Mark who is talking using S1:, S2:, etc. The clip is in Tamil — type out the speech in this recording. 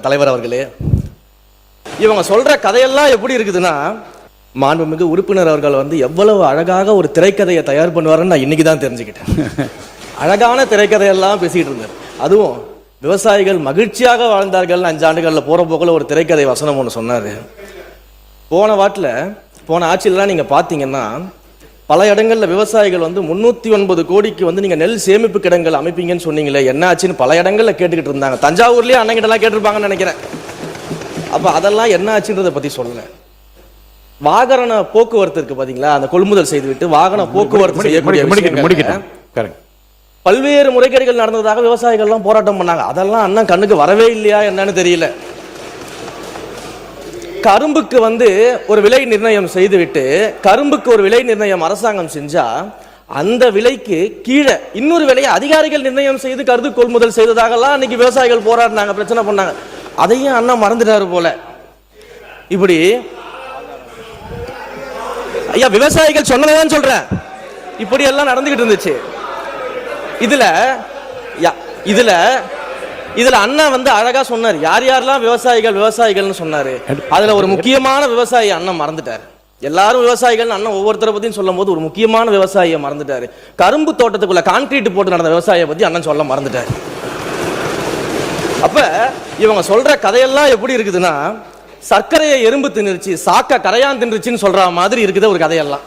S1: தலைவர் அவர்களே, இவங்க சொல்ற கதையெல்லாம் எப்படி இருக்குதுன்னா, மாண்புமிகு உறுப்பினர் அவர்கள் வந்து எவ்வளவு அழகாக ஒரு திரைக்கதையை தயார் பண்ணுவாருன்னு நான் இன்னைக்கு தான் தெரிஞ்சுக்கிட்டேன். அழகான திரைக்கதையெல்லாம் பேசிக்கிட்டு இருந்தார். அதுவும் விவசாயிகள் மகிழ்ச்சியாக வாழ்ந்தார்கள் 5 ஆண்டுகளில் போற போக்கில் ஒரு திரைக்கதை வசனம் ஒன்று சொன்னார். போன ஆட்சியிலாம் நீங்கள் பார்த்தீங்கன்னா பல இடங்களில் விவசாயிகள் வந்து 309 கோடிக்கு வந்து நீங்கள் நெல் சேமிப்பு கிடங்குகள் அமைப்பீங்கன்னு சொன்னீங்களே, என்ன ஆச்சுன்னு பல இடங்களில் கேட்டுக்கிட்டு இருந்தாங்க. தஞ்சாவூர்லேயே அண்ணங்கிட்டலாம் கேட்டிருப்பாங்கன்னு நினைக்கிறேன். அப்போ அதெல்லாம் என்ன ஆச்சுன்றதை பற்றி சொல்லலை. வாகன போக்குவரத்து இருக்கு பார்த்தீங்களா, அந்த கொள்முதல் செய்துவிட்டு வாகன போக்குவரத்து செய்யக்கூடிய பல்வேறு முறைகேடுகள் நடந்ததாக விவசாயிகள்லாம் போராட்டம் பண்ணாங்க. அதெல்லாம் அண்ணன் கண்ணுக்கு வரவே இல்லையா என்னன்னு தெரியல. கரும்புக்கு வந்து ஒரு விலை நிர்ணயம் செய்துவிட்டு, கரும்புக்கு ஒரு விலை நிர்ணயம் அரசாங்கம் செஞ்சா அந்த விலைக்கு கீழே இன்னொரு விலையை அதிகாரிகள் நிர்ணயம் செய்து கருது கொள்முதல் செய்ததாகலாம் அன்னைக்கு விவசாயிகள் போராடினாங்க, பிரச்சனை பண்ணாங்க. அதையும் அண்ணா மறந்துட்டாரு போல. இப்படி ஐயா விவசாயிகள் சொன்னதான் சொல்றேன், இப்படி எல்லாம் நடந்துகிட்டு இருந்துச்சு. இதுல அண்ணா வந்து அழகா சொன்னார், யார் யாரெல்லாம் விவசாயிகள்னு சொன்னாரு. அதுல ஒரு முக்கியமான விவசாயி அண்ணன் மறந்துட்டாரு. எல்லாரும் விவசாயிகள் அண்ணன் ஒவ்வொருத்தரை பத்தியும் சொல்லும் போது ஒரு முக்கியமான விவசாயியை மறந்துட்டாரு. கரும்பு தோட்டத்துக்குள்ள கான்கிரீட் போட்டு நடந்த விவசாயியை பத்தி அண்ணன் சொல்ல மறந்துட்டாரு. அப்ப இவங்க சொல்ற கதையெல்லாம் எப்படி இருக்குதுன்னா, சர்க்கரையை எறும்பு தின்னுருச்சு, சாக்க கரையான் தின்றுச்சுன்னு சொல்ற மாதிரி இருக்குது ஒரு கதையெல்லாம்.